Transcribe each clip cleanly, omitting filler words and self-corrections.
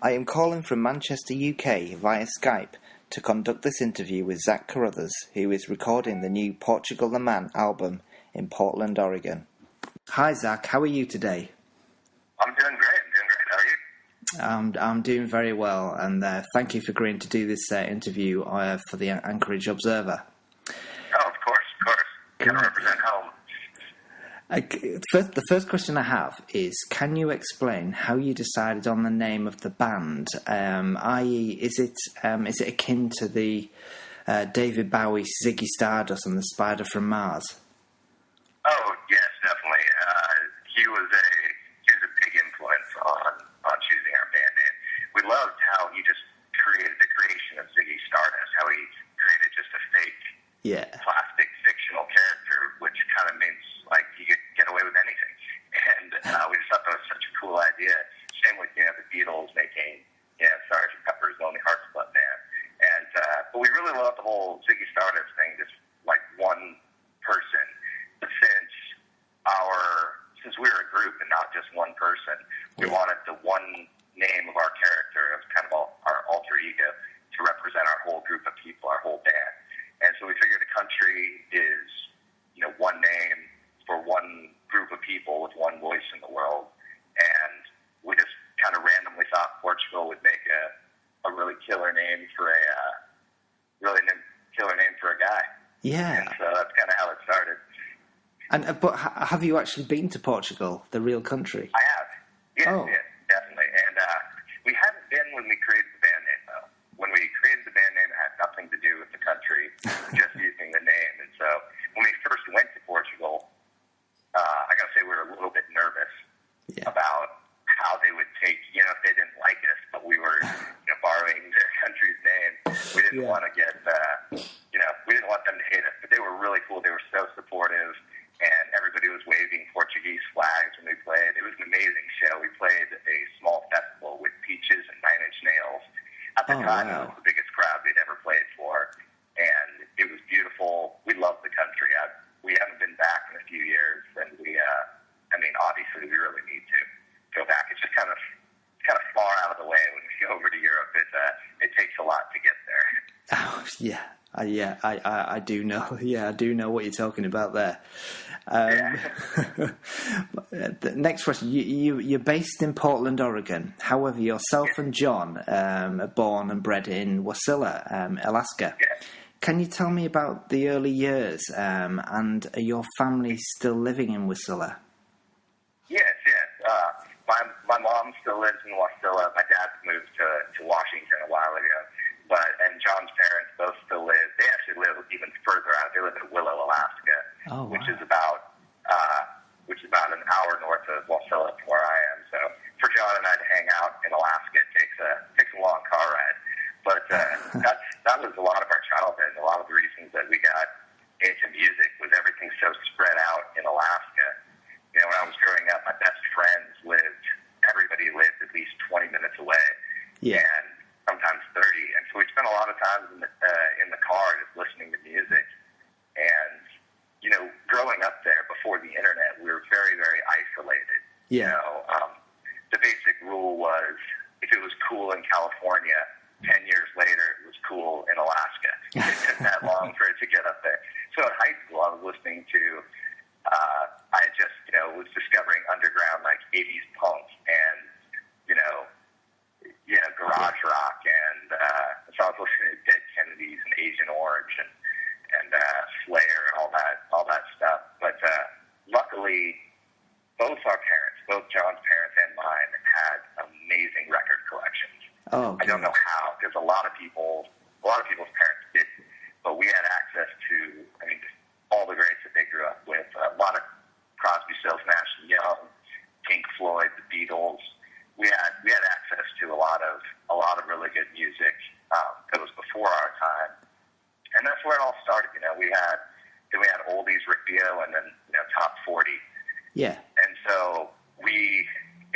I am calling from Manchester, UK via Skype to conduct this interview with Zach Carothers, who is recording the new Portugal The Man album in Portland, Oregon. Hi Zach, how are you today? I'm doing great. How are you? I'm doing very well, and thank you for agreeing to do this interview for the Anchorage Observer. Oh, of course. Gotta represent home. The first question I have is, can you explain how you decided on the name of the band? I.e., is it akin to the David Bowie Ziggy Stardust and the Spider from Mars? Oh, yes, definitely. He was a big influence on choosing our band name. We loved how he just created the creation of Ziggy Stardust, how he created just a fake plastic fictional character, which kind of means like he could get away with anything. And we just thought that was such a cool idea. Same with, the Beatles making, Sgt. Pepper's Lonely Hearts Club Band. And, but we really loved the whole Ziggy Stardust thing, just like one person. But since we were a group and not just one person, we wanted the one name of our character as kind of our alter ego to represent our whole group of people, our whole band. And so we figured the country is, one name for one group of people with one voice in the world. And we just kind of randomly thought Portugal would make a really killer name for a guy. Yeah. And so that's kind of how it started. And but have you actually been to Portugal, the real country? I have. Yes, Oh. yes, definitely. And we hadn't been when we created the band name, though. When we created the band name, it had nothing to do with the country, just using the name. And so when we first went to Portugal, I got to say we were a little bit nervous about how they would take, if they didn't like us, but we were, borrowing their country's name. We didn't want to get, we didn't want them to hate us. But they were really cool. They were so supportive. And everybody was waving Portuguese flags when we played. It was an amazing show. We played a small festival with Peaches and Nine Inch Nails. At the time, It was the biggest crowd we'd ever played for. And it was beautiful. We loved the country. We haven't been back in a few years. And obviously we really need to go back. It's just kind of far out of the way when we go over to Europe. It takes a lot to get there. Oh, yeah. I do know. Yeah, I do know what you're talking about there. The next question. You're based in Portland, Oregon. However, yourself and John are born and bred in Wasilla, Alaska. Yeah. Can you tell me about the early years, and are your family still living in Wasilla? Yes. My mom still lives in Wasilla. My dad moved to Washington a while ago. And John's parents both still live. They actually live even further out. They live in Willow, Alaska, which is about an hour north of Wasilla from where I am. So for John and I to hang out in Alaska, it takes a long car ride. But that was a lot of our childhood. A lot of the reasons that we got into music was everything so spread out in Alaska. When I was growing up, my best friends everybody lived at least 20 minutes away. Yeah. And sometimes 30. And so we spent a lot of time in the car just listening to music. And, growing up there before the internet, we were very, very isolated. Yeah. The basic rule was if it was cool in California, 10 years later it was cool in Alaska. It took that long for it to get up there. So in high school, I was listening to, I just, was discovering underground, like 80s punk and, garage rock. And so I was listening to Dead Kennedys and Agent Orange and Slayer and all that stuff. But luckily, both John's parents and mine had amazing record collections. Oh, okay. I don't know how, because a lot of people's parents didn't, but we had access to, all the greats that they grew up with. A lot of Crosby, Stills, Nash and Young, Pink Floyd, the Beatles. We had access to a lot of really good music that was before our time, and that's where it all started. We had oldies, radio, and then top 40. Yeah. And so I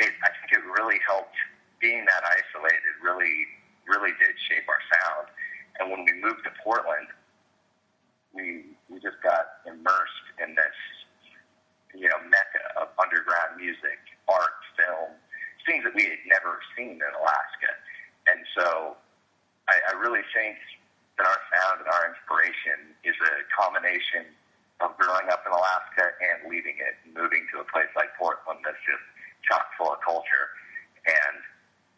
think it really helped. Being that isolated really did shape our sound. And when we moved to Portland, we just got immersed in this mecca of underground music, art, film, things that we had never seen in Alaska. combination of growing up in Alaska and leaving it, and moving to a place like Portland that's just chock full of culture. And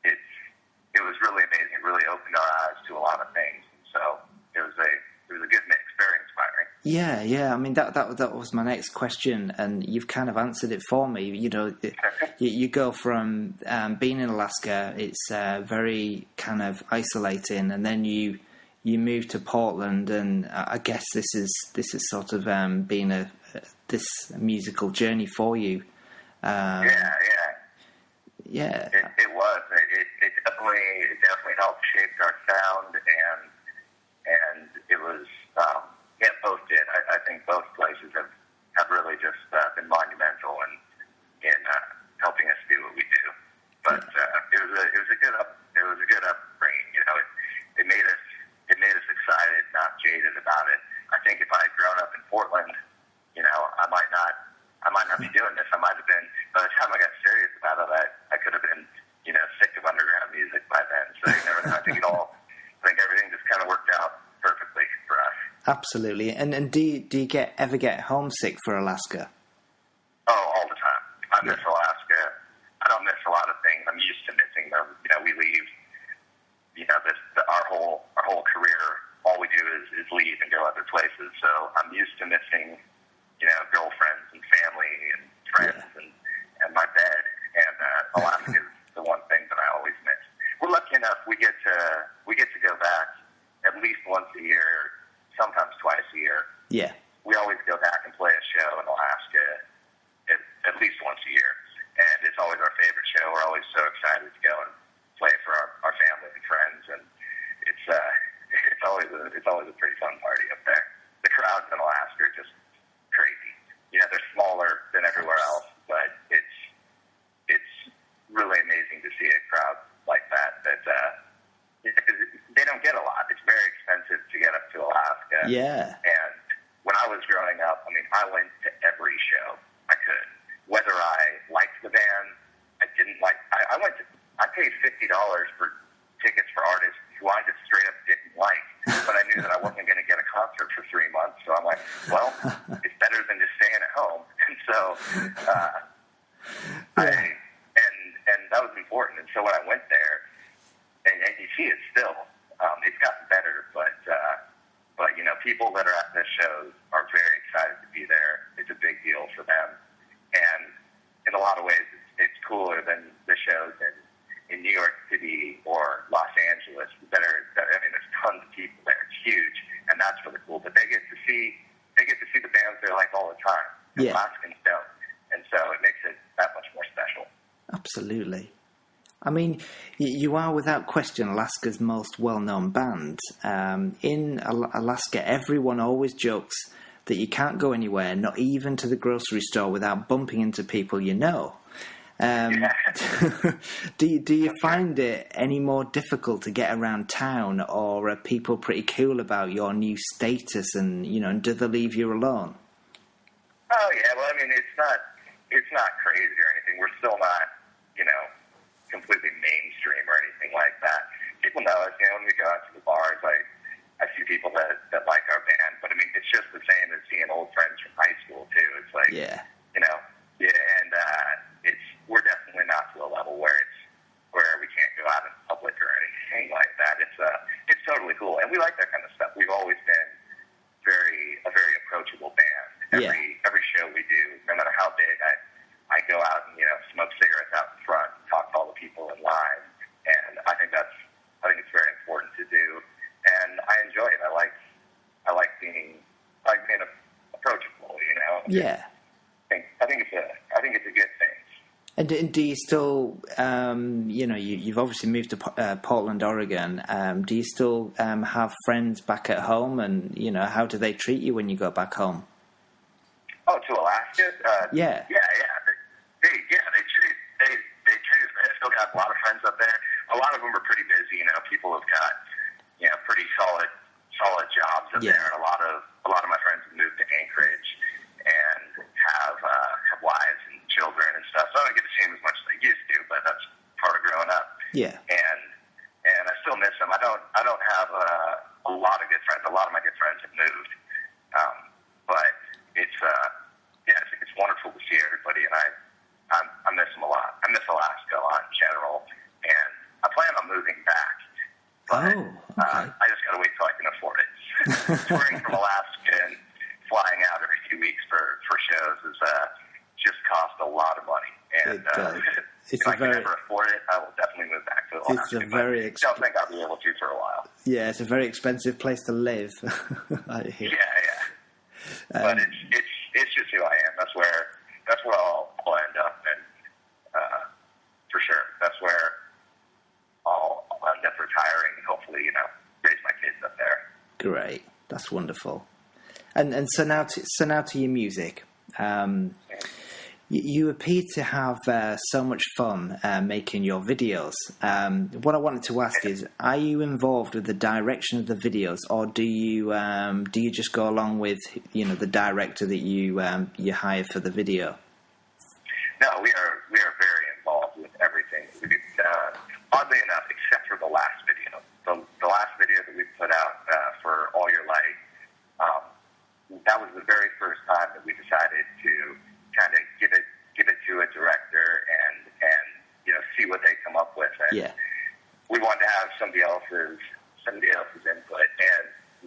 it was really amazing. It really opened our eyes to a lot of things. So it was a good mix, very inspiring. Yeah. I mean, that was my next question, and you've kind of answered it for me. You know, you go from being in Alaska, it's very kind of isolating, and then you move to Portland, and I guess this is sort of been this musical journey for you. Yeah. It was. It definitely helped shape our sound, and it was. Both did. I think both places have really just been monumental in helping us do what we do. But it was a good upbringing. You know, it made us excited, not jaded about it. I think if I had grown up in Portland, you know, I might not be doing this. I might have been, by the time I got serious about it, I could have been, you know, sick of underground music by then. So you never know. I think everything just kind of worked out perfectly for us. Absolutely. And do you ever get homesick for Alaska? Oh, all the time. I miss Alaska. I don't miss a lot of things. I'm used to missing them. You know, we leave. You know, our whole career, all we do is leave and go other places. So I'm used to missing, you know, girlfriends and family and friends and my bed. And Alaska is the one thing that I always miss. We're lucky enough we get to go back at least once a year, sometimes twice a year. Yeah. We always go back and play a show in Alaska at least once a year. And it's always our favorite show. We're always so excited to go and play for our family and friends. And it's always a pretty fun party up there. The crowds in Alaska are just crazy. You know, they're smaller than everywhere else, but it's really amazing to see a crowd like that they don't get a lot. It's very expensive to get up to Alaska. Yeah. And when I was growing up, I mean, I went to every show I could. Whether I liked the band, I didn't like. I paid $50 for tickets for artists who I just straight up didn't like, but I knew that I wasn't going to get a concert for 3 months. So I'm like, well, it's better than just staying at home. And so, and that was important. And so when I went there, and you see it still. It's gotten better, but you know, people that are at this show are very excited to be there. It's a big deal for them, and in a lot of ways, it's cooler than the shows in New York City or Los Angeles. I mean, there's tons of people there. It's huge, and that's really cool. But they get to see the bands they like all the time. And Alaskans don't, and so it makes it that much more special. Absolutely. I mean, you are without question Alaska's most well-known band. In Alaska, everyone always jokes that you can't go anywhere, not even to the grocery store, without bumping into people you know. Do you find it any more difficult to get around town, or are people pretty cool about your new status, and you know, do they leave you alone? Oh yeah, well, I mean, it's not crazy or anything. We're still not, you know, completely mainstream or anything like that. People know us, you know, when we go out to the bars, I see people that like our band, but I mean, it's just the same as seeing old friends from high school too. It's like, you know, and we're definitely not to a level where we can't go out in public or anything like that. It's totally cool, and we like that kind of stuff. We've always been a very approachable band. Every show we do, no matter how big, I go out and, you know, smoke cigarettes out in front, talk to all the people in line, and I think it's very important to do, and I enjoy it. I like being approachable, you know. Yeah. I think it's a good thing. And do you still, you know, you've obviously moved to Portland, Oregon. Do you still have friends back at home, and you know, how do they treat you when you go back home? Oh, to Alaska? Yeah. They treat us. I still got a lot of friends up there. A lot of them are pretty busy. You know, people have got, you know, pretty solid jobs up there. And a lot of my friends have moved to Anchorage and have wives and children and stuff. So I don't get to see them as much as I used to, but that's part of growing up. Yeah. And I still miss them. I don't have a lot of good friends. A lot of my good friends have moved. touring from Alaska and flying out every few weeks for shows is just cost a lot of money. And it does. If I can ever afford it, I will definitely move back to Alaska. It's a very don't think I'll be able to for a while. Yeah, it's a very expensive place to live. Yeah. But it's just who I am. That's where I'll end up, and for sure, that's where I'll end up retiring and hopefully, raise my kids up there. Great, that's wonderful. And so now to your music. You appear to have so much fun making your videos. What I wanted to ask is, are you involved with the direction of the videos, or do you just go along with the director that you hire for the video? No, we are very involved with everything that we've done. Oddly enough, except for the last video, the last video that we put out for All Your Light, that was the very first time that we decided to kind of give it to a director and see what they come up with. And we wanted to have somebody else's input,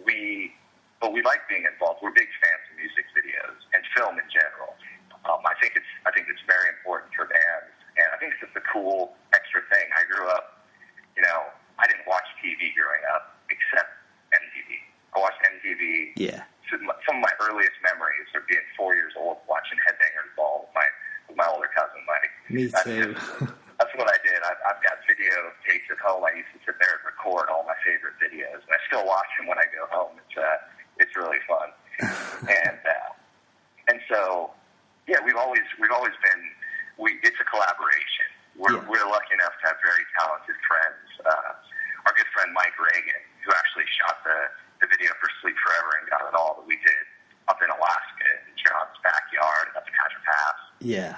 but we like being involved. We're big fans of music videos and film in general. I think it's very important for bands, and I think it's just a cool extra thing. I grew up, I didn't watch TV growing up except MTV. I watched MTV. Yeah. Some of my earliest memories are being 4 years old watching Headbangers Ball with my older cousin. Me too. That's what I did. I've got video tapes at home. I used to sit there and record all my favorite videos, and I still watch them when I go home. It's really fun. And so we've always been. It's a collaboration. We're lucky enough to have very talented friends. Our good friend Mike Reagan, who actually shot the video for Sleep Forever and got it all that we did up in Alaska in John's backyard up in Contra Pass. Yeah.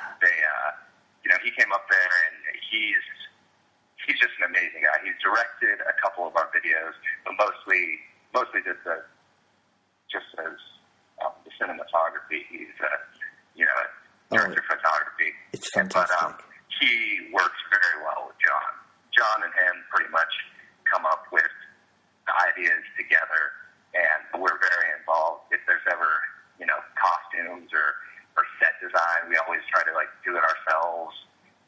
He came up there, and he's just an amazing guy. He's directed a couple of our videos, but mostly did the cinematography. He's director of photography. It's fantastic. But he works very well with John. John and him pretty much come up with the ideas together, and we're very involved. If there's ever costumes or set design, we always try to do it ourselves,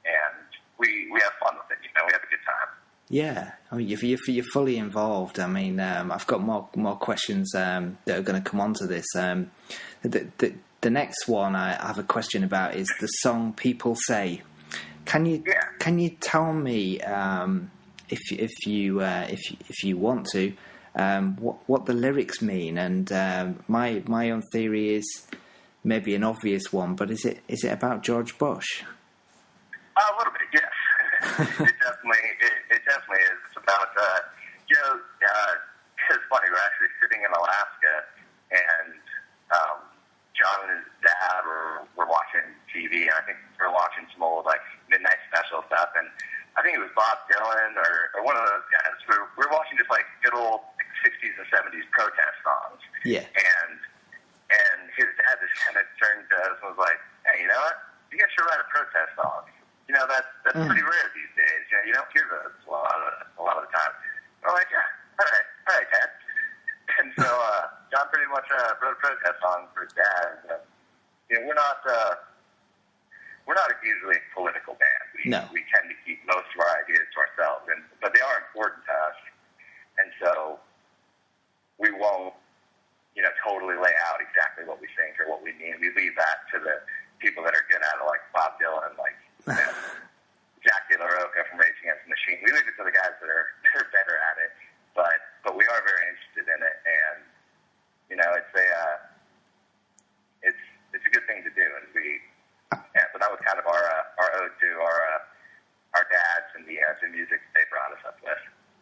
and we have fun with it. We have a good time. Yeah, I mean, if you're fully involved, I mean, I've got more questions that are going to come onto this. The next one I have a question about is the song "People Say." Can you tell me if you want to what the lyrics mean? And my own theory is maybe an obvious one, but is it about George Bush? A little bit, yes. It definitely is. It's about it's funny. We're actually sitting in Alaska, and John and his dad were watching TV, and I think we were watching some old midnight special stuff, and I think it was Bob Dylan or one of those guys. We're watching just good old 60s and 70s protest songs. Yeah. And his dad just kind of turned to us and was like, "Hey, you know what? You guys should write a protest song. That's pretty rare these days. You don't hear those a lot of the time." We're like, "Yeah, all right, Dad." And so John pretty much wrote a protest song for his dad. We're not usually a political band. We tend to keep most of our ideas to ourselves, but they are important to us, and so we won't totally lay out exactly what we think or what we mean. We leave that to the people that are good at it, like Bob Dylan, Jack De La Roca from Rage Against the Machine. We leave it to the guys that are better at it, but we are very interested in it, and it's a good thing to do, and so that was kind of our ode to our dads and the music they brought us up with.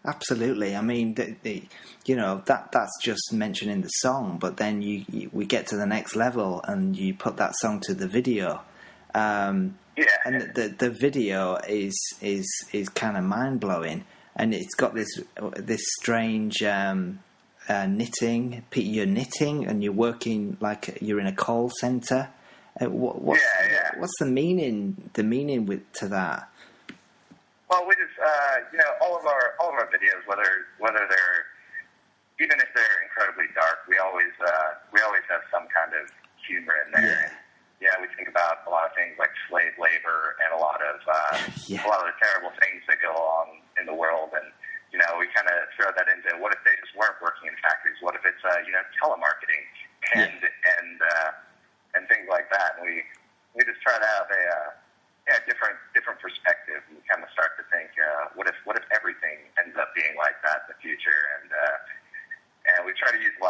Absolutely. I mean, that's just mentioned in the song, but then we get to the next level and you put that song to the video. And the video is kind of mind blowing, and it's got this strange knitting. You're knitting, and you're working like you're in a call center. What's the meaning to that? Well, we just all of our videos, whether they're even if they're incredibly dark, we always have some kind of humor in there. Yeah. We think about a lot of things like slave labor and a lot of the terrible things that go on in the world, and we kind of throw that into what if they just weren't working in factories? What if it's telemarketing and things like that? And we just try to have a different perspective, and we kind of start to think, what if everything ends up being like that in the future? And we try to use a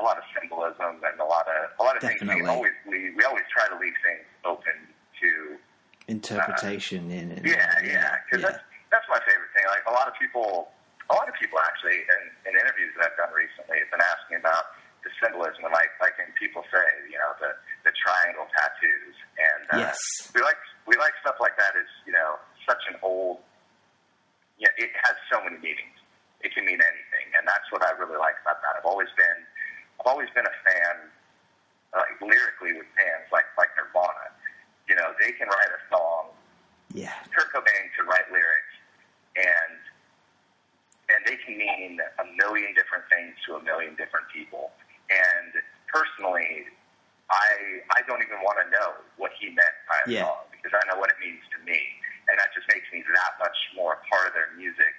lot of symbolism and a lot of things. We always try to leave things open to interpretation in it. Because that's my favorite thing. Like a lot of people actually in interviews that I've done recently have been asking about the symbolism, and like when people say, the triangle tattoos, and we like stuff like that. Is such an old. It has so many meanings. It can mean anything, and that's what I really like about that. I've always been a fan, lyrically with bands like Nirvana. They can write a song. Yeah. Kurt Cobain can write lyrics, and they can mean a million different things to a million different people. And personally, I don't even want to know what he meant by a song, because I know what it means to me, and that just makes me that much more a part of their music.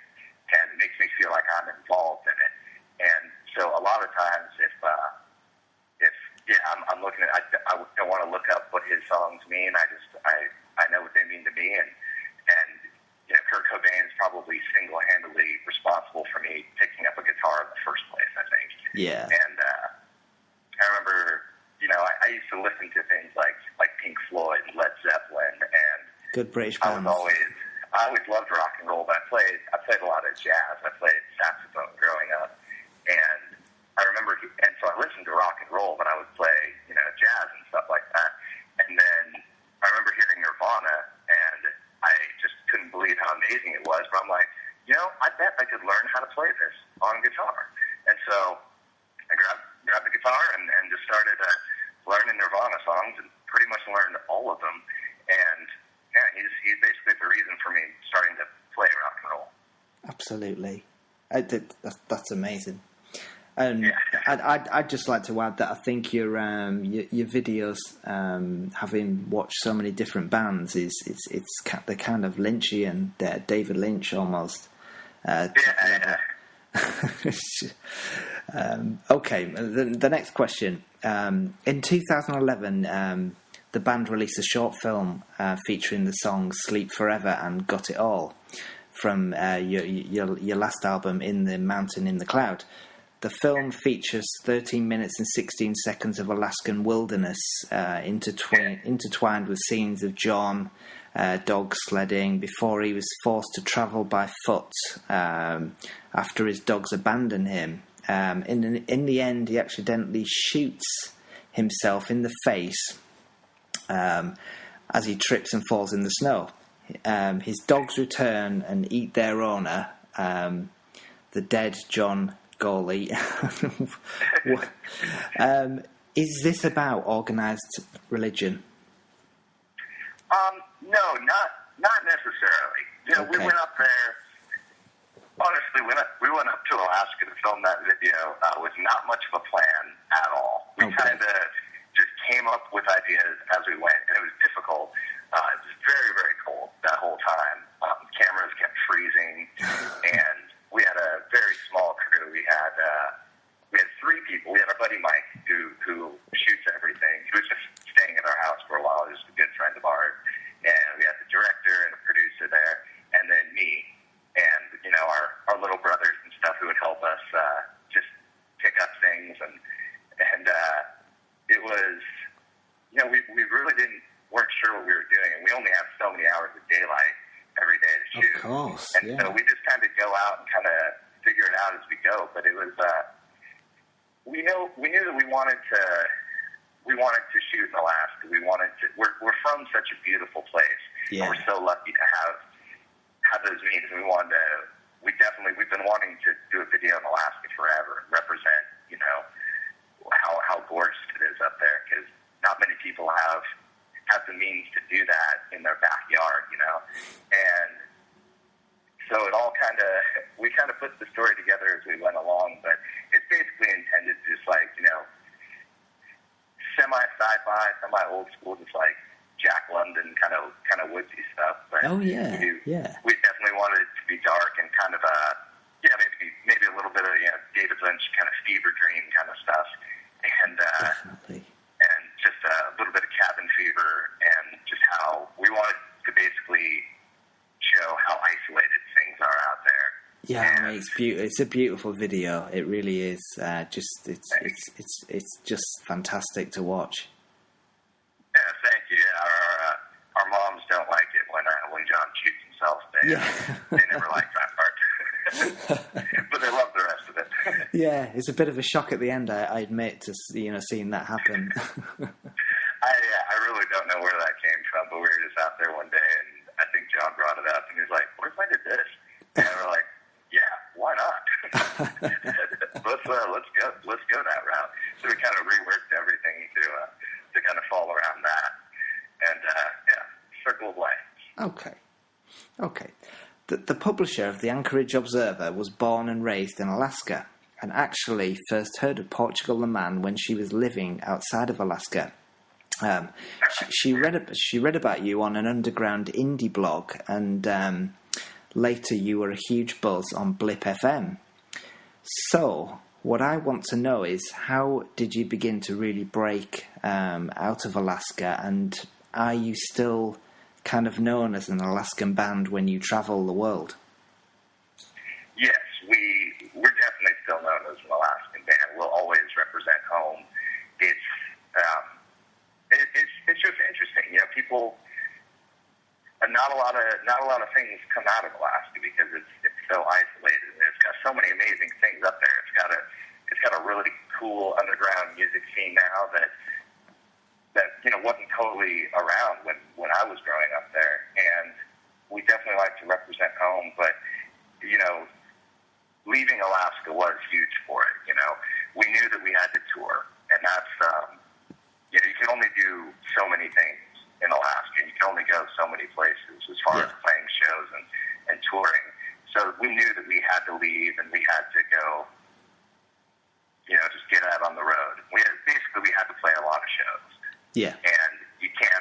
And it makes me feel like I'm involved in it. And so a lot of times if I'm looking at, I don't want to look up what his songs mean. I know what they mean to me. And Kurt Cobain is probably single-handedly responsible for me picking up a guitar in the first place, I think. Yeah. And I remember, I used to listen to things like Pink Floyd and Led Zeppelin, and good British bands. I always loved rock and roll, but I played a lot of jazz. I played saxophone growing up, and I remember, and so I listened to rock and roll, but I would play, jazz and stuff like that. And then I remember hearing Nirvana, and I just couldn't believe how amazing it was. But I'm like, I bet I could learn how to play this on guitar. And so I grabbed the guitar and just started learning Nirvana songs, and pretty much learned all of them. And he's basically the reason for me starting to play rock and roll. Absolutely. That's amazing. I'd just like to add that I think your videos, having watched so many different bands, it's the kind of Lynchian, David Lynch almost. Okay, the next question. In 2011, the band released a short film featuring the songs "Sleep Forever" and "Got It All" from your last album, "In the Mountain in the Cloud." The film features 13 minutes and 16 seconds of Alaskan wilderness, intertwined with scenes of John dog sledding before he was forced to travel by foot after his dogs abandoned him. In the end, he accidentally shoots himself in the face as he trips and falls in the snow. His dogs return and eat their owner, the dead John Gawley. Is this about organised religion? No, not necessarily. Okay. We went up there. Honestly, we went up to Alaska to film that video with not much of a plan at all. We kind of just came up with ideas as we went, and it was difficult. It was very, very cold that whole time. Cameras kept freezing, and we had a very small crew. We had three people. We had our buddy Mike, who shoots everything. He was just staying at our house for a while. He was a good friend of ours. And we had the director and a producer there, and then me, and our little brothers and stuff who would help us just pick up things, and it was we really weren't sure what we were doing, and we only have so many hours of daylight every day to shoot. Of course, and so we just kind of go out and kind of figure it out as we go. But it was we knew that we wanted to shoot in Alaska. We're from such a beautiful place. Yeah. And we're so lucky to have those means. We've been wanting to do a video in Alaska forever and represent, how gorgeous it is up there, because not many people have the means to do that in their backyard, And so it all we put the story together as we went along, but it's basically intended to just like, semi-sci-fi, semi-old school, just like Jack London kind of woodsy stuff. But we definitely wanted it to be dark and kind of maybe a little bit of David Lynch kind of fever dream kind of stuff, and Definitely. and just a little bit of cabin fever, and just how we wanted to basically show how isolated things are out there. Yeah, I mean, it's a beautiful video. It really is. It's just fantastic to watch. Yeah, thank you. Our moms don't like it when John shoots himself. They never like that part, but they love the rest of it. Yeah, it's a bit of a shock at the end. I admit to seeing that happen. I really don't know where that came from, but we were just out there one day, and I think John brought it up, and he's like, "What if I did this?" And we're like, "Yeah, why not? Let's go that route." So we kind of reworked everything to kind of fall around that, and circle of life. Okay. The publisher of the Anchorage Observer was born and raised in Alaska, and actually first heard of Portugal The Man when she was living outside of Alaska. She read about you on an underground indie blog, and later you were a huge buzz on Blip FM. So, what I want to know is, how did you begin to really break out of Alaska, and are you still kind of known as an Alaskan band when you travel the world? Yes, we're definitely still known as an Alaskan band. We'll always represent home. It's just interesting, people. Not a lot of things come out of Alaska because it's so isolated. It's got so many amazing things up there. It's got a really cool underground music scene now that wasn't totally around when I was growing up there. And we definitely like to represent home, but leaving Alaska was huge for it. We knew that we had to tour, and that's you can only do so many things in Alaska. You can only go so many places as far as playing shows and touring. So we knew that we had to leave, and we had to go, just get out on the road. We had to play a lot of shows. Yeah. And you can't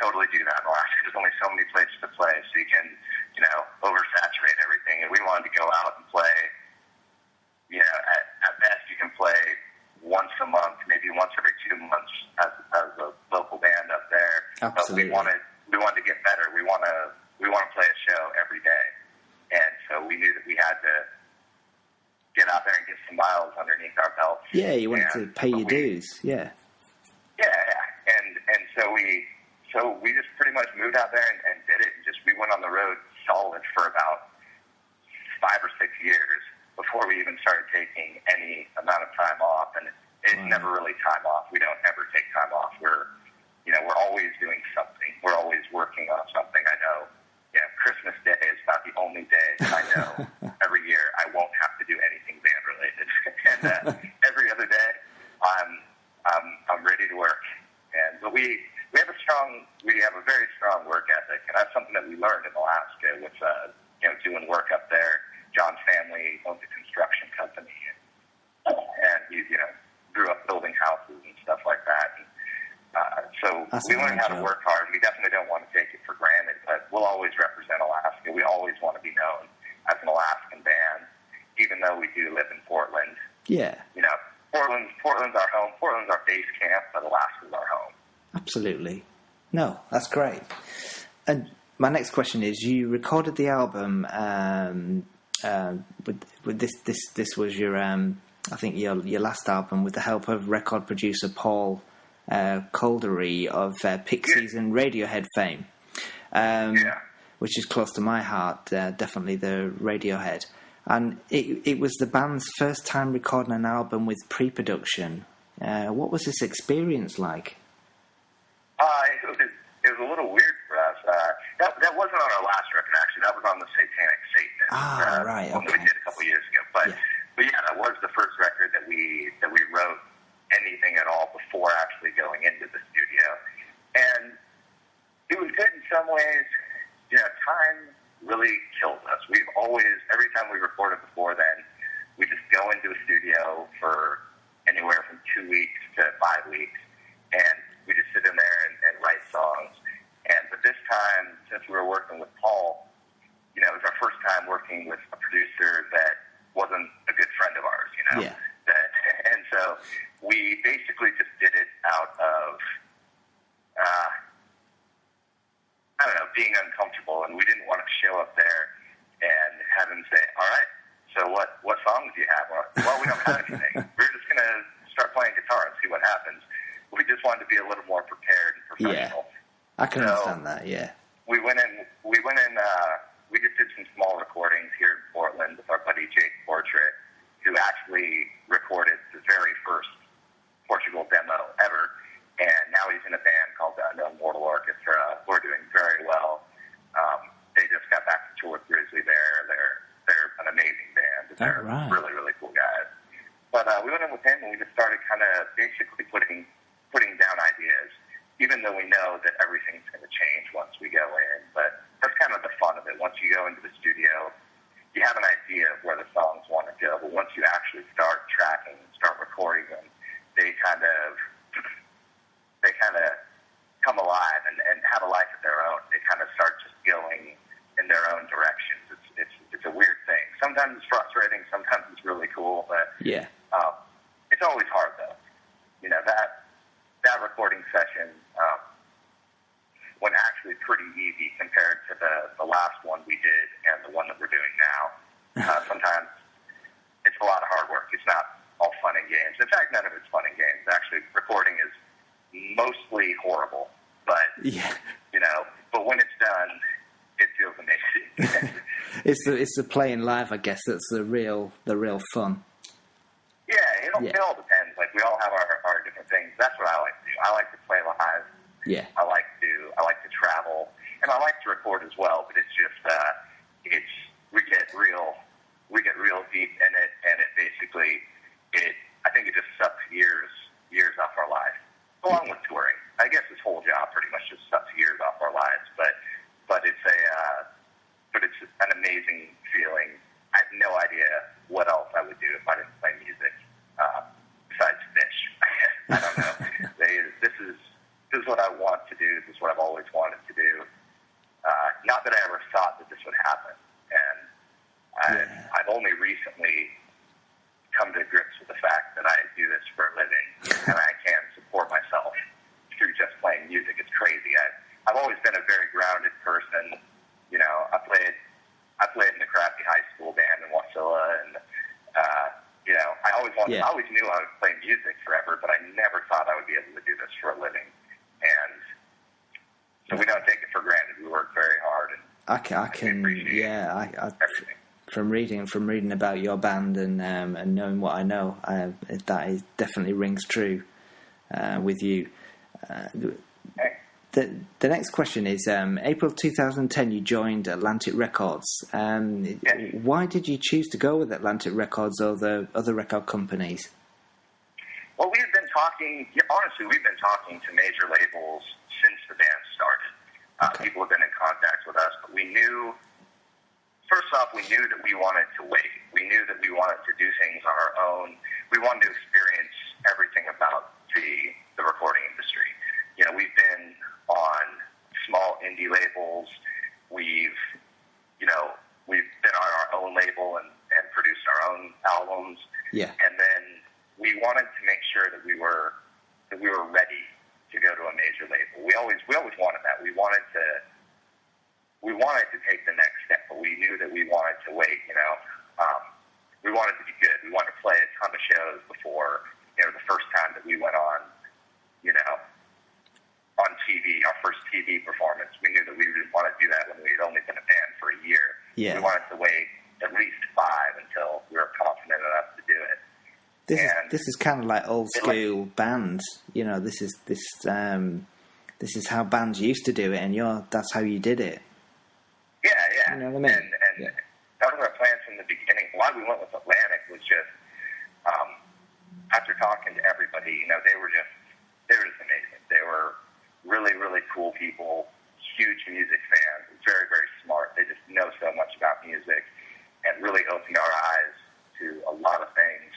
totally do that in Alaska. There's only so many places to play, so you can, oversaturate everything. And we wanted to go out and play, at best you can play once a month, maybe once every 2 months as a local band up there. Absolutely. But we wanted to get better. We want to play a show every day. And so we knew that we had to get out there and get some miles underneath our belts. Yeah, you wanted to pay your dues. Yeah. Yeah. And so we just pretty much moved out there and did it. And we went on the road solid for about 5 or 6 years before we even started taking any amount of time off. And it's never really time off. We don't ever take time off. We're always doing something. We're always working on something. I know, Christmas Day is about the only day I know every year I won't have to do anything band related. And every other day, I'm ready to work. But we have a very strong work ethic, and that's something that we learned in Alaska with doing work up there. John's family owns a construction company, and he grew up building houses and stuff like that. And so we learned how to work hard. We definitely don't want to take it for granted, but we'll always represent Alaska. We always want to be known as an Alaskan band, even though we do live in Portland. Yeah. Portland's our home. Portland's our base camp, but Alaska's our home. Absolutely. No, that's great. And my next question is: you recorded the album with this was your I think your last album with the help of record producer Paul Caldery of Pixies and Radiohead fame, which is close to my heart. Definitely the Radiohead. And it was the band's first time recording an album with pre-production. What was this experience like? It was a little weird for us. That wasn't on our last record, actually. That was on the Satanic Satanist. Right. One that we did a couple years ago. But that was the first record that we wrote anything at all before actually going into the studio. And it was good in some ways. Time really killed us. We've always, every time we recorded before then, we just go into a studio for anywhere from 2 weeks to 5 weeks, and we just sit in there and write songs. But this time, since we were working with Paul, it was our first time working with a producer that wasn't a good friend of ours, Yeah. And so we basically just did it out of, I don't know, being uncomfortable, and we didn't want to show up there and have him say, all right, so what songs do you have? Well, we don't have anything. We're just going to start playing guitar and see what happens. We just wanted to be a little more prepared and professional. Yeah, I can understand that, yeah. We went in, we just did some small recordings here in Portland with our buddy Jake Portrait, who actually recorded the very first Portugal demo ever. And now he's in a band called the Unknown Mortal Orchestra. We're doing very well. They just got back to tour with Grizzly Bear. They're an amazing band. They're really, really cool guys. But we went in with him, and we just started kind of basically putting down ideas, even though we know that everything's going to change once we go in. But that's kind of the fun of it. Once you go into the studio, you have an idea of where the songs want to go. But once you actually start tracking and start recording them, they kind of come alive and have a life of their own. They kind of start just going in their own directions. It's a weird thing. Sometimes it's frustrating. Sometimes it's really cool. But yeah, it's always hard though. That recording session went actually pretty easy compared to the last one we did and the one that we're doing now. Sometimes it's a lot of hard work. It's not all fun and games. In fact, none of it's fun and games. Actually, recording is mostly horrible, but but when it's done, it feels amazing. it's the playing live, I guess, that's the real fun. Yeah, it all depends. Like, we all have our different things. That's what I like to do. I like to play live. Yeah. I like to travel, and I like to record as well. But it's just we get real deep in it, and it basically I think it just sucks years off our life. Along with touring, I guess this whole job pretty much just sucks years off our lives. But it's an amazing feeling. I have no idea what else I would do if I didn't play music besides fish. I don't know. This is what I want to do. This is what I've always wanted to do. Not that I ever thought that this would happen. And I've only recently come to grips with the fact that I do this for a living and I can't support myself through just playing music. It's crazy. I've always been a very grounded person. I played in the crappy high school band in Wasilla, and I always knew I would play music forever, but I never thought I would be able to do this for a living. And so we don't take it for granted. We work very hard, and I can everything. From reading about your band and knowing what I know, that definitely rings true with you. The next question is, April 2010, you joined Atlantic Records. Why did you choose to go with Atlantic Records over other record companies? Well, we've been talking to major labels since the band started. People have been in contact with us, but we knew that we wanted to wait. We knew that we wanted to do things on our own. We wanted to experience everything about the recording industry. We've been on small indie labels. We've been on our own label and produced our own albums. Yeah. And then we wanted to make sure that we were ready to go to a major label. We always wanted that. We wanted to take the next step, but we knew that we wanted to wait. We wanted to be good. We wanted to play a ton of shows before the first time that we went on TV, our first TV performance. We knew that we didn't want to do that when we had only been a band for a year. Yeah. We wanted to wait at least 5 until we were confident enough to do it. This is kind of like old school bands. This is how bands used to do it, and that's how you did it. Yeah. You know what I mean? And that was our plan from the beginning. Why we went with Atlantic was just after talking to everybody, they were just amazing. They were really, really cool people, huge music fans, very, very smart. They just know so much about music and really opened our eyes to a lot of things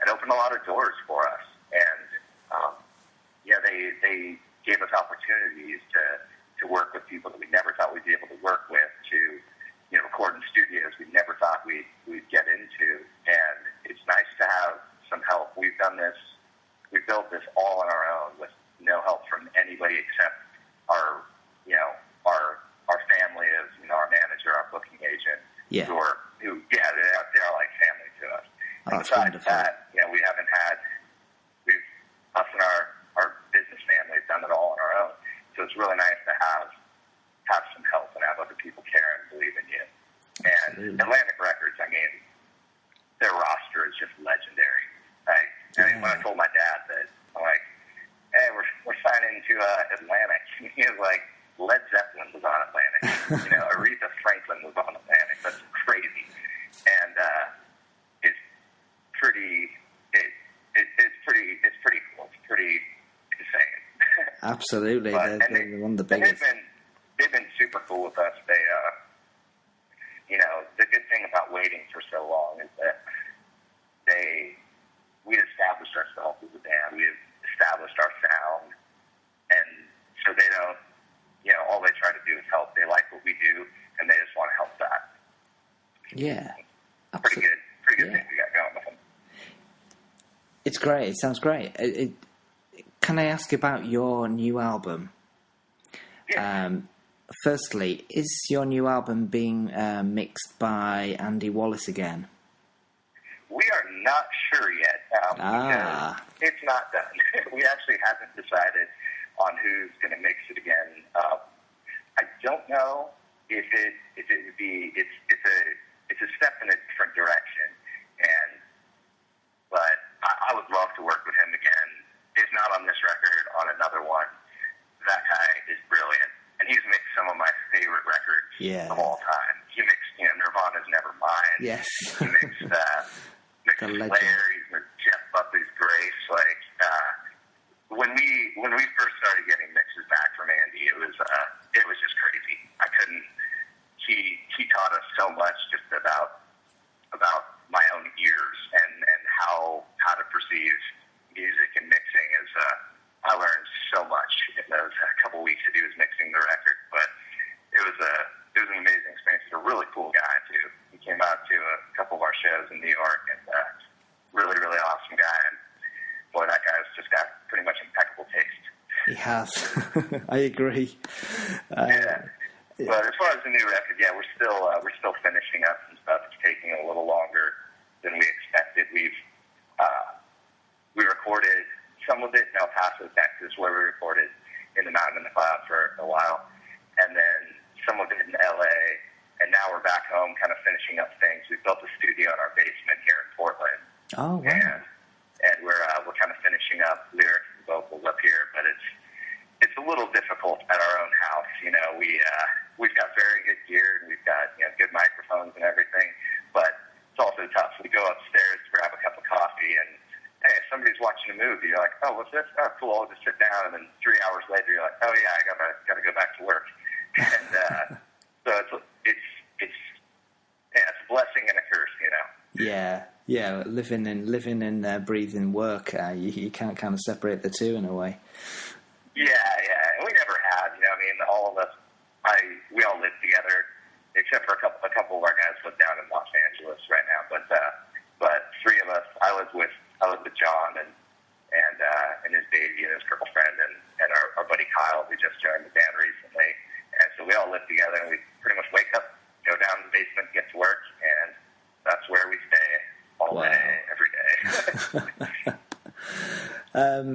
and opened a lot of doors for us. And they gave us opportunities to work with people that we never thought we'd be able to work with, to record in studios we never thought we'd get into. And it's nice to have some help. We built this all on our own with no help from anybody except our family of our manager, our booking agent, Yeah. who they're like family to us. Oh, And that's besides wonderful. that, we haven't had us and our business family have done it all on our own. So it's really nice to have some help and have other people care and believe in you. And Absolutely. Atlantic Records, I mean, their roster is just legendary. When I told my dad that, I'm like, hey, we're signing to Atlantic, he was like, Led Zeppelin was on Atlantic. Aretha Franklin was on Atlantic. That's crazy. And it's pretty cool. It's pretty insane. Absolutely. They're one of the and biggest. They've been super cool with us. They, the good thing about waiting for so long is that we established ourselves as a band. We established our sound, and so they don't. All they try to do is help. They like what we do, and they just want to help that. Yeah. Pretty good Yeah. thing we got going with them. It's great. It sounds great. Can I ask about your new album? Yeah. Firstly, is your new album being mixed by Andy Wallace again? We are not sure yet because it's not done. We actually haven't decided on who's going to mix it again. I don't know if it would be. It's a step in a different direction, but I would love to work with him again. If not on this record, on another one. That guy is brilliant, and he's mixed some of my favorite records of all time. He mixed Nirvana's Nevermind. Yes. He mixed Slayer. He's mixed Jeff Buckley's Grace. When we first started getting mixes back from Andy, it was just crazy. I couldn't. He taught us so much just about my own ears and how to perceive music and mixing. I learned so much in those couple weeks that he was mixing the record. But it was an amazing experience. He's a really cool guy too. He came out to a couple of our shows in New York, and really, really awesome guy. And boy, that guy's just got pretty much impeccable taste. He has. I agree. Yeah. But as far as the new record, we're still finishing up some stuff. It's taking a little longer than we expected. We recorded some of it in El Paso, Texas, where we recorded In the Mountain and the Cloud for a while, and then some of it in L.A., and now we're back home kind of finishing up things. We built a studio in our basement here in Portland. Oh, wow. And we're kind of finishing up lyrics and vocals up here, but it's a little difficult at our own house. We've got very good gear, and we've got good microphones and everything, but it's also tough. We go upstairs to grab a cup of coffee, and hey, if somebody's watching a movie, you're like, oh, what's this? Oh, cool, I'll just sit down, and then 3 hours later, you're like, oh yeah, I gotta go back to work. And so it's a blessing and a curse, Yeah, living and breathing work. You can't kind of separate the two in a way. Yeah, and we never had. All of us, we all live together, except for a couple of our guys live down in Los Angeles right now. But three of us, I live with John and his baby and his girlfriend and our buddy Kyle, who just joined the band recently. And so we all live together, and we pretty much wake up, go down to the basement, get to work, and that's where we stay all day, every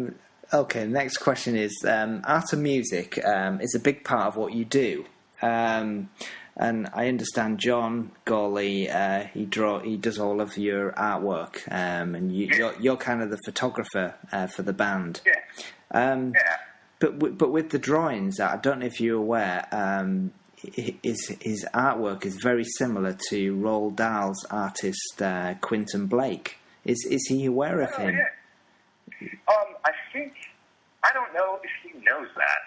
day. Okay, next question is, art and music is a big part of what you do. And I understand John Gawley, he does all of your artwork, and you're kind of the photographer for the band. Yeah. But with the drawings, I don't know if you're aware, his artwork is very similar to Roald Dahl's artist Quentin Blake. Is he aware of him? Yeah. I don't know if he knows that.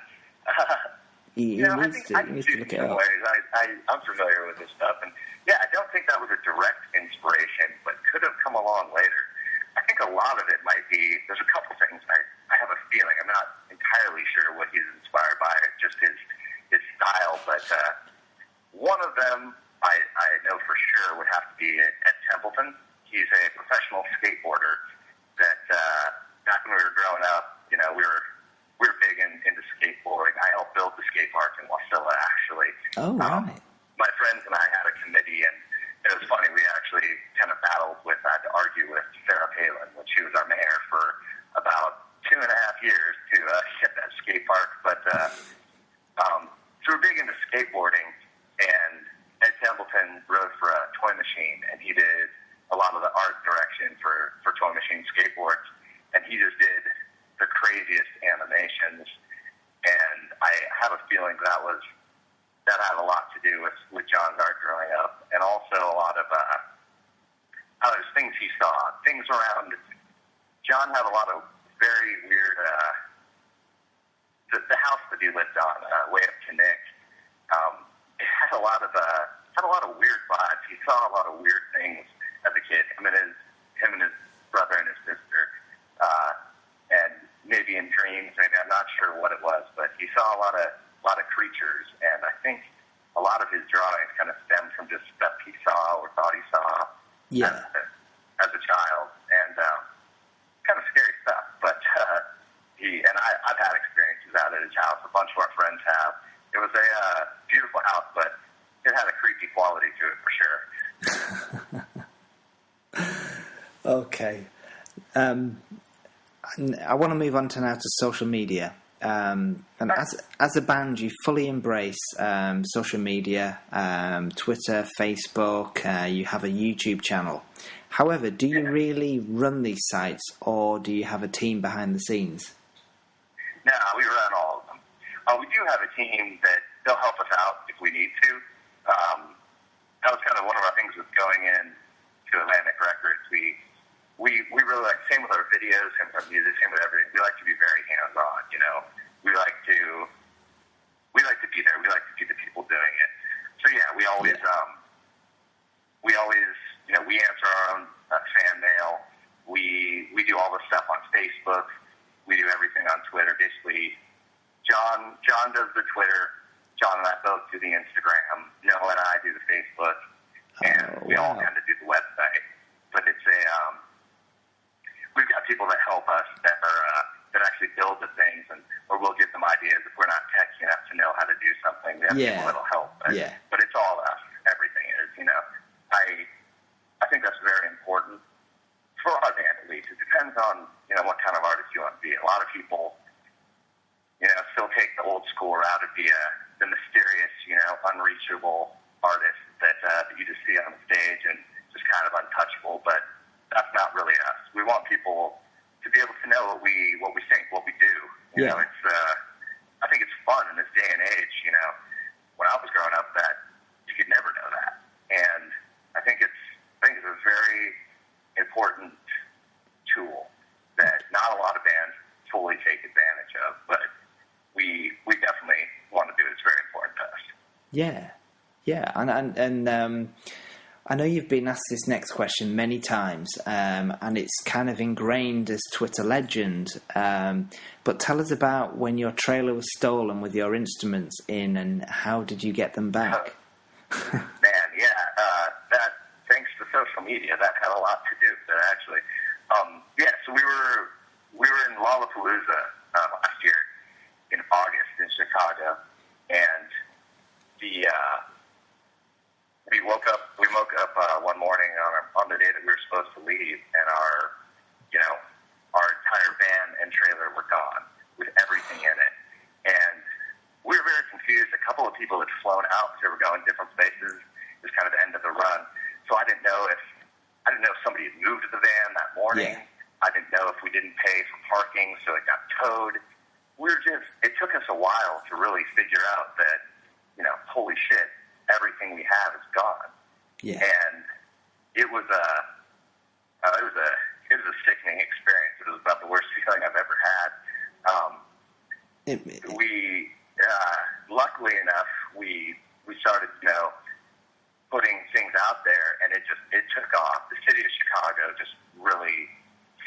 He needs to look it up. I'm familiar with this stuff, and I don't think that was a direct inspiration, but could have come along later. I think a lot of it might be, there's a couple things I have a feeling. I'm not entirely sure what he's inspired by, just his style, but one of them I know for sure would have to be Ed Templeton. He's a professional skateboarder that back when we were growing up, we were big into skateboarding. I helped build the skate park in Wasilla, actually. Oh, right. My friends and I had a committee, and it was funny. We actually kind of battled had to argue with Sarah Palin when she was our mayor for about 2.5 years to get that skate park. But so we're big into skateboarding, and Ed Templeton rode for a Toy Machine, and he did a lot of the art direction for Toy Machine skateboards, and he just did the craziest animations. And I have a feeling that had a lot to do with John's art growing up, and also a lot of there's things he saw, things around. John had a lot of very weird. The house that he lived on, way up to Nick, it had a lot of weird vibes. He saw a lot of weird things as a kid. Him and his brother and his sister, and maybe in dreams. Maybe I'm not sure what it was, but he saw a lot of creatures, and I think a lot of his drawings kind of stemmed from just stuff he saw or thought he saw as a child, and kind of scary stuff. But I've had experiences out at his house. A bunch of our friends have. It was a beautiful house, but it had a creepy quality to it for sure. Okay. I want to move on to now to social media. And as a band, you fully embrace social media, Twitter, Facebook. You have a YouTube channel. However, do you really run these sites, or do you have a team behind the scenes? No, we run all of them. We do have a team they'll help us out if we need to. That was kind of one of our things with going in to Atlantic Records. We really like, same with our videos, same with our music, same with everything. We like to be very hands-on, We like to be there. We like to be the people doing it. So yeah, we always we answer our own fan mail. We do all the stuff on Facebook. We do everything on Twitter. Basically, John does the Twitter. John and I both do the Instagram. Noah and I do the Facebook, and we all kind of do the website. But it's we've got people that help us that actually build the things, or we'll give them ideas if we're not techy enough to know how to do something. We have people that'll help. But it's all us. Everything is, I think that's very important for our band, at least. It depends on what kind of artist you want to be. A lot of people, still take the old school route of the mysterious, unreachable artist that you just see on the stage and just kind of untouchable. But that's not really us. We want people to be able to know what we think, what we do. You know, it's I think it's fun in this day and age. When I was growing up, that you could never know that, and I think it's a very important tool that not a lot of bands fully take advantage of, but we definitely want to do it. It's very important to us. Yeah, and I know you've been asked this next question many times, and it's kind of ingrained as Twitter legend. But tell us about when your trailer was stolen with your instruments in, and how did you get them back? That thanks to social media, that had a lot to do with it, actually. So we were in Lollapalooza last year in August in Chicago, and we woke up one morning on the day that we were supposed to leave, and our entire van and trailer were gone with everything in it. And we were very confused. A couple of people had flown out because they were going different places. It was kind of the end of the run. So I didn't know if somebody had moved the van that morning. Yeah. I didn't know if we didn't pay for parking, so it got towed. It took us a while to really figure out that, holy shit, everything we have is gone. Yeah. And it was a sickening experience. It was about the worst feeling I've ever had. We luckily enough, we started, putting things out there, and it took off. The city of Chicago just really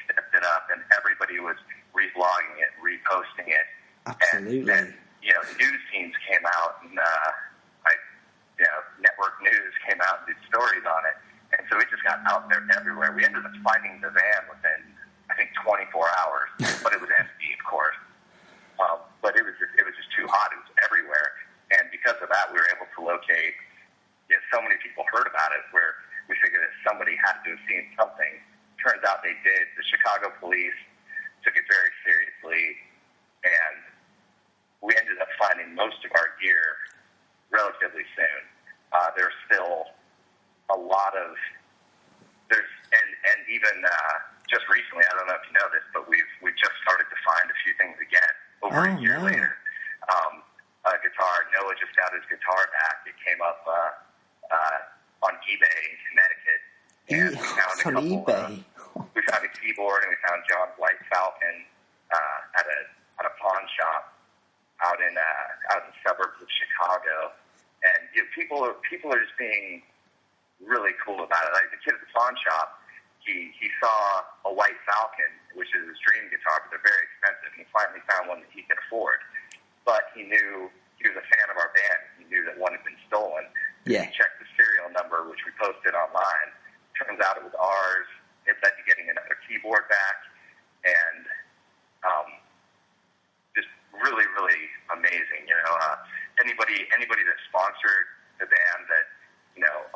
stepped it up, and everybody was reblogging it, reposting it. Absolutely. And news teams came out, and network news came out and did stories on it, and so it just got out there everywhere. We ended up finding the van within, I think, 24 hours, but it was empty, of course. But it was just too hot. It was everywhere, and because of that, we were able to locate. So many people heard about it, where we figured that somebody had to have seen something. Turns out they did. The Chicago police took it very seriously, and we ended up finding most of our gear relatively soon. There's still a lot of and even just recently, I don't know if you know this, but we've just started to find a few things again over a year later. A guitar. Noah just got his guitar back. It came up on eBay in Connecticut, and we found a couple. eBay. We found a keyboard, and we found John's White Falcon at a pawn shop out in the suburbs of Chicago. And people are just being really cool about it. Like the kid at the pawn shop, he saw a White Falcon, which is his dream guitar, but they're very expensive. He finally found one that he could afford. But he knew he was a fan of our band. He knew that one had been stolen. Yeah. He checked the serial number, which we posted online. Turns out it was ours. It led to getting another keyboard back, and just really, really amazing. Anybody that sponsored the band, that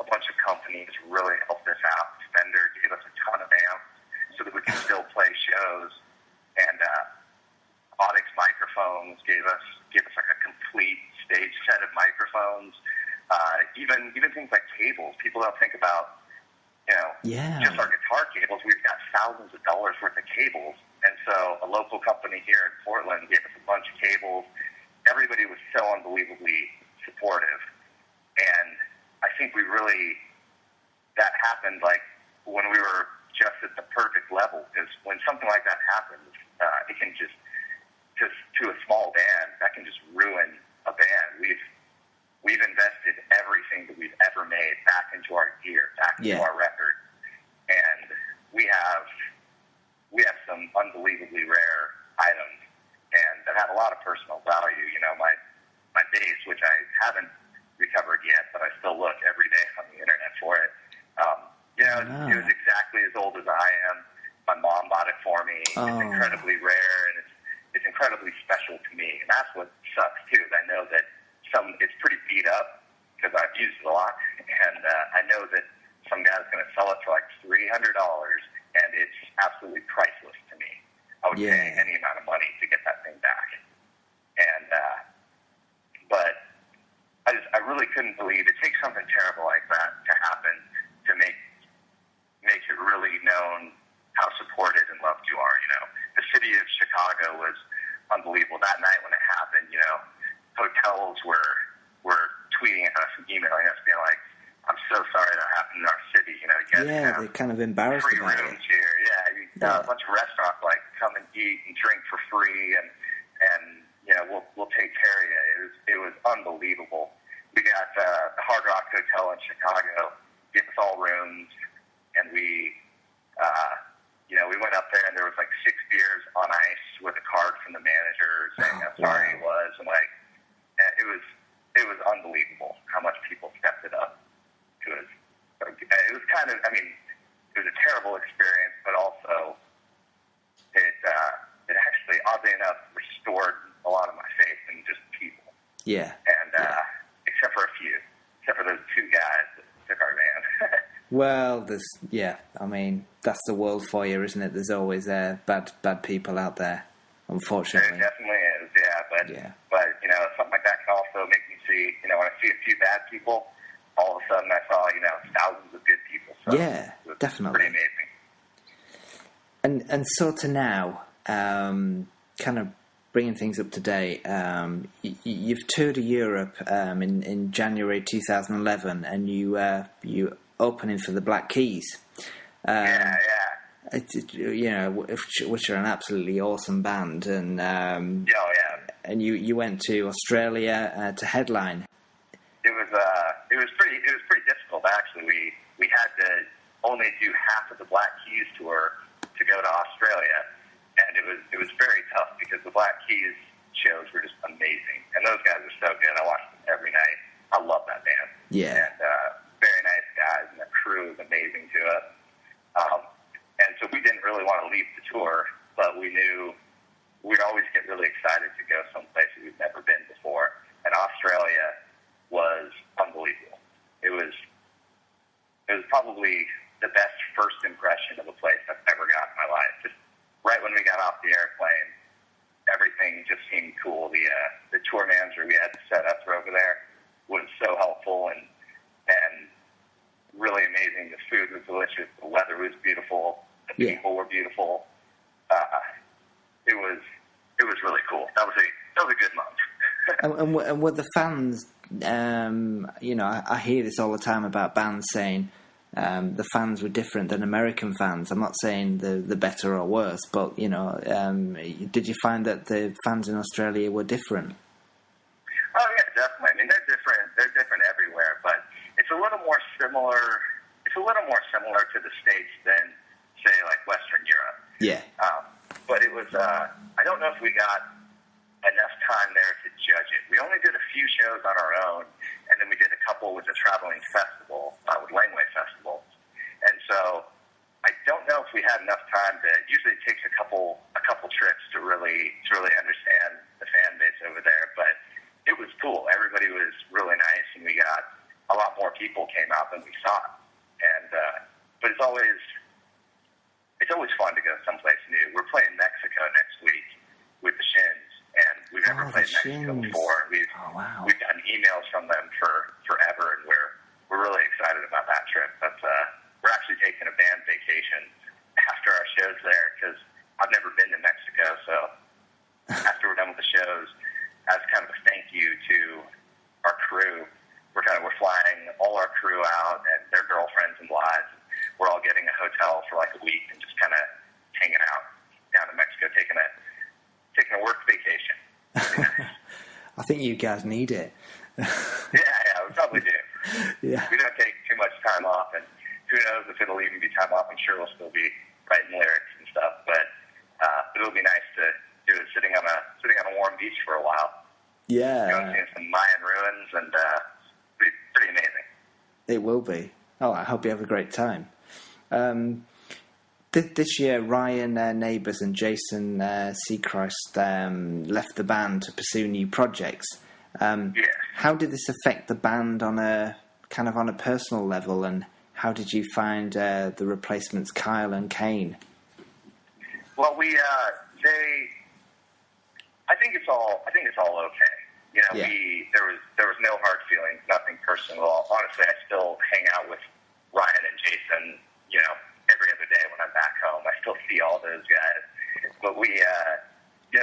a bunch of companies really helped us out. Fender gave us a ton of amps so that we could still play shows, and Audix microphones gave us like a complete stage set of microphones. Even things like cables. People don't think about just our guitar cables. We've got thousands of dollars worth of cables, and so a local company here in Portland gave us a bunch of cables. Everybody was so unbelievably supportive, and I think that happened like when we were just at the perfect level, because when something like that happens, it can just to a small band, that can just ruin a band. We've invested everything that we've ever made back into our gear, back into our record, and we have some unbelievably rare items, and that have a lot of personal value. My bass, which I haven't recovered yet, but I still look every day on the internet for it. It was exactly as old as I am. My mom bought it for me. It's incredibly rare, and it's incredibly special to me. And that's what sucks too. Is I know that it's pretty beat up because I've used it a lot, and I know that some guy's going to sell it for like $300, and it's absolutely priceless to me. I would pay any amount of money to get that thing back. And but I really couldn't believe it takes something terrible like that to happen to make it really known how supported and loved you are. The city of Chicago was unbelievable that night when it happened. Hotels were tweeting at us and emailing us, being like, "I'm so sorry that happened in our city." You guys they're kind of embarrassed free about rooms it. here. A bunch of restaurants like come and eat and drink for free, and we'll take care of you. It was unbelievable. We got the Hard Rock Hotel in Chicago, gave us all rooms, and we went up there, and there was like 6 beers on ice with a card from the manager saying how sorry he was, and it was unbelievable how much people stepped it up to us. It was kind of, it was a terrible experience, but also it actually, oddly enough, restored a lot of my faith in just people. Yeah. And except for those 2 guys that took our van. Well, that's the world for you, isn't it? There's always bad people out there, unfortunately. There definitely is, But something like that can also make me see, when I see a few bad people, all of a sudden I saw, thousands of good people. So definitely. Pretty amazing. And so to now, kind of bringing things up to date, you've toured Europe in January 2011, and you opening for the Black Keys. Which are an absolutely awesome band, and and you went to Australia to headline. It was pretty difficult actually. We had to only do half of the Black Keys tour to go to Australia, and it was very tough because the Black Keys shows were just amazing, and those guys are so good. I watch them every night. I love that band. Yeah. And very nice guys, and the crew is amazing to us. And so we didn't really want to leave the tour, but we knew we'd always get really excited to go someplace that we've never been before. And Australia was unbelievable. It was probably the best first impression of a place I've ever got in my life. Just right when we got off the airplane, everything just seemed cool. The tour manager we had set up for over there was so helpful and really amazing. The food was delicious. The weather was beautiful. The people were beautiful. It was really cool. That was a good month. and were the fans? I hear this all the time about bands saying the fans were different than American fans. I'm not saying the better or worse, but did you find that the fans in Australia were different? Oh yeah, definitely. I mean, they're different. They're different everywhere, but it's a little more similar. It's a little more similar to the States than, say, like Western Europe. Yeah. But it was. I don't know if we got enough time there to judge it. We only did a few shows on our own, and then we did a couple with a traveling festival, with Langway Festival. And so I don't know if we had enough time to. Usually, it takes a couple trips to really understand the fan base over there, but it was cool. Everybody was really nice, and we got a lot more people came out than we thought. And but it's always fun to go someplace new. We're playing Mexico next week with the Shins, and we've never played Mexico before. We've done emails from them for forever, and we're really excited about that trip. But we're actually taking a band vacation after our shows there because I've never been to Mexico. So after we're done with the shows, as kind of a thank you to our crew, we're flying all our crew out and their girlfriends and wives. We're all getting a hotel for like a week and just kind of hanging out down in Mexico, taking a work vacation. I think you guys need it. yeah, we probably do. Yeah. We don't take too much time off, and who knows if it'll even be time off. I'm sure we'll still be writing lyrics and stuff, but it'll be nice to do it sitting on a warm beach for a while. Yeah. Seeing some Mayan ruins, and be pretty amazing. It will be. Oh, I hope you have a great time. This year, Ryan Neighbours and Jason Seacrest left the band to pursue new projects. How did this affect the band on a personal level, and how did you find the replacements Kyle and Kane? Well, I think it's all okay. There was no hard feelings, nothing personal. Honestly, I still hang out with Ryan and Jason, every other day when I'm back home. I still see all those guys. But we,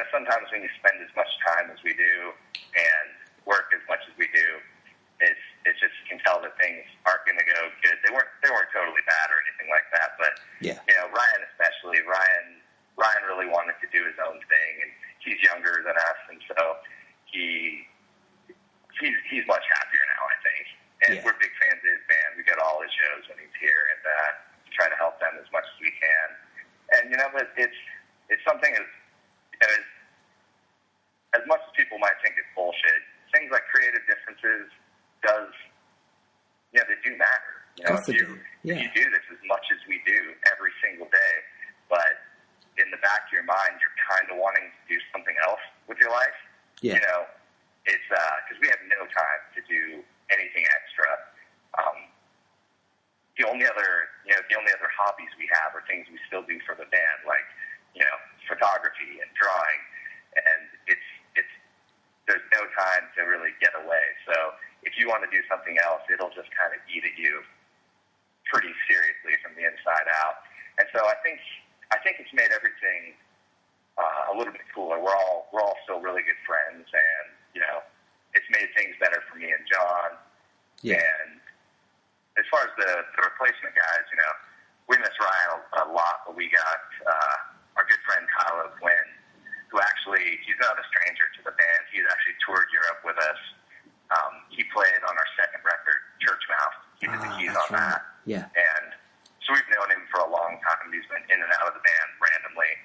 sometimes when you spend as much time as we do and work as much as we do, it's just you can tell that things aren't going to go good. They weren't totally bad or anything like that. But Ryan especially, Ryan really wanted to do his own thing, and he's younger than us, and so he's much happier now, I think. And we're big fans of his band. We go to all his shows when he's here, and try to help them as much as we can. And but it's something as much as people might think it's bullshit. Things like creative differences they do matter. If you do this as much as we do every single day, but in the back of your mind, you're kind of wanting to do something else with your life. Yeah. It's because we have no time to do anything extra. The only other hobbies we have are things we still do for the band, like photography and drawing, and it's there's no time to really get away. So if you want to do something else, it'll just kind of eat at you pretty seriously from the inside out. And so I think it's made everything a little bit cooler. We're all still really good friends, and it's made things better for me and John. Yeah. And as far as the replacement guys, we miss Ryan a lot, but we got our good friend Kyle Quinn, who actually, he's not a stranger to the band. He's actually toured Europe with us. He played on our second on right. that. Yeah. And so we've known him for a long time. He's been in and out of the band randomly.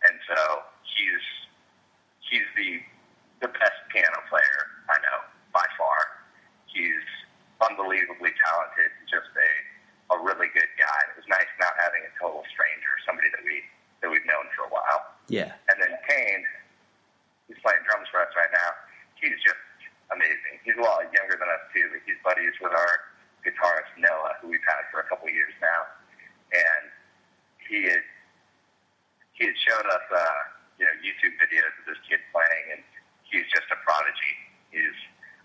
And so he's the best piano player I know, by far. He's unbelievably talented, just a really good guy. It was nice not having a total stranger, somebody that we've known for a while. Yeah. And then Kane, he's playing drums for us right now. He's just amazing. He's a lot younger than us too, but he's buddies with our guitarist Noah, who we've had for a couple years now. And he had showed us YouTube videos of this kid playing, and he's just a prodigy.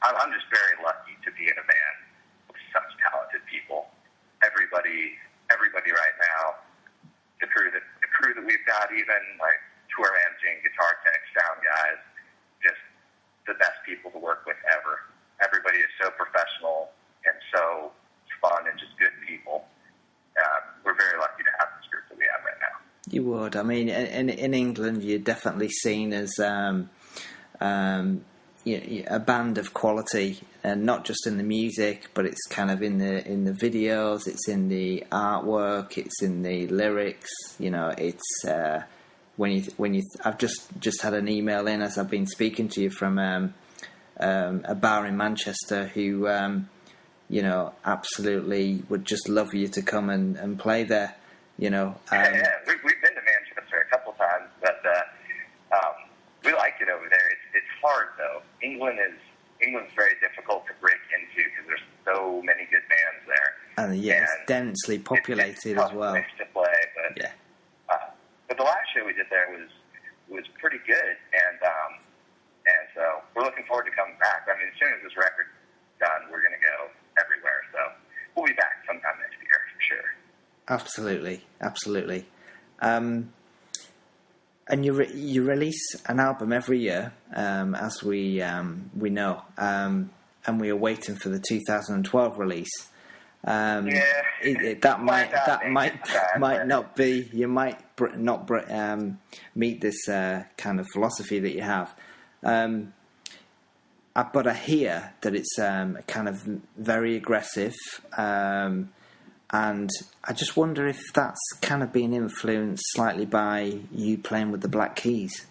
I'm just very lucky to be in a band with such talented people. Everybody right now, the crew that we've got, even like tour managing, guitar tech, sound guys, just the best people to work with ever. Everybody is so professional and so fun and just good people. We're very lucky to have this group that we have right now. You would. I mean, in England, you're definitely seen as a band of quality, and not just in the music, but it's kind of in the videos, it's in the artwork, it's in the lyrics. It's I've just had an email in as I've been speaking to you from a bar in Manchester who absolutely would just love you to come and play there. We've been to Manchester a couple times, but we like it over there. It's hard though. England's very difficult to break into because there's so many good bands there. And it's densely populated as well. It's a tough place to play, but yeah. But the last show we did there was pretty good, and so we're looking forward to coming back. I mean, as soon as this record's done, we're going to go everywhere. So we'll be back sometime next year for sure. Absolutely. And you release an album every year, as we know, and we are waiting for the 2012 release. That might not be. You might not meet this kind of philosophy that you have. But I hear that it's kind of very aggressive. And I just wonder if that's kind of been influenced slightly by you playing with the Black Keys.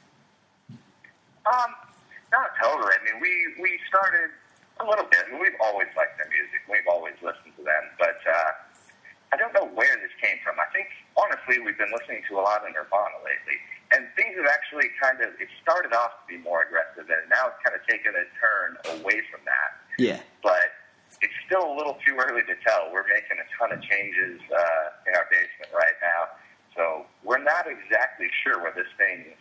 Not totally. I mean, we started a little bit. I mean, we've always liked their music. We've always listened to them. But I don't know where this came from. I think, honestly, we've been listening to a lot of Nirvana lately. And things have actually it started off to be more aggressive, and now it's kind of taken a turn away from that. Yeah. But it's still a little too early to tell. We're making a ton of changes in our basement right now, so we're not exactly sure where this thing's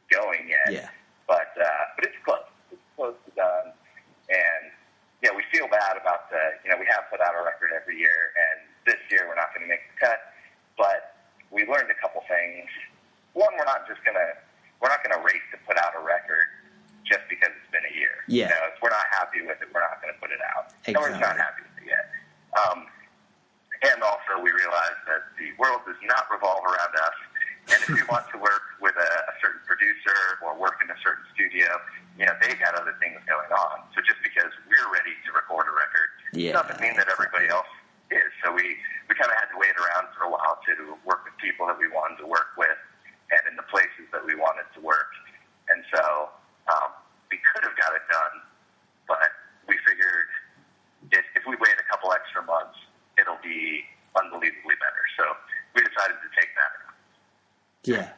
going yet. Yeah. But it's close. It's close to done, and we feel bad about we have put out a record every year, and this year we're not going to make the cut. But we learned a couple things. One, we're not gonna race to put out a record just because it's been a year. Yeah. If we're not happy with it, we're not going to put it out. Exactly. No, we're just not happy with it yet. And also, we realize that the world does not revolve around us. And if we want to work with a certain producer or work in a certain studio, they've got other things going on. So just because we're ready to record a record doesn't mean that everybody else is. So we kind of had to wait around for a while to work with people that we wanted to work with and in the places that we wanted to work. And so we could have got it done, but we figured if we wait a couple extra months, it'll be unbelievably better. So we decided to take that. Yeah.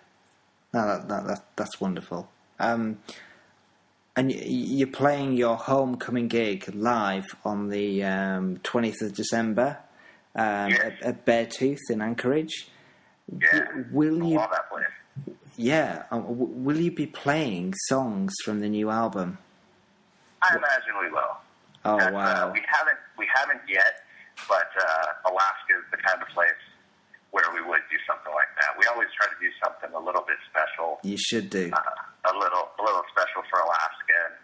No, that's wonderful. And you're playing your homecoming gig live on the 20th of December at Beartooth in Anchorage. Yeah, Will you? Love that place. Yeah. Will you be playing songs from the new album? I imagine we will. Oh, wow. We haven't yet, but Alaska is the kind of place where we would do something like that. We always try to do something a little bit special. You should do. A little special for Alaska.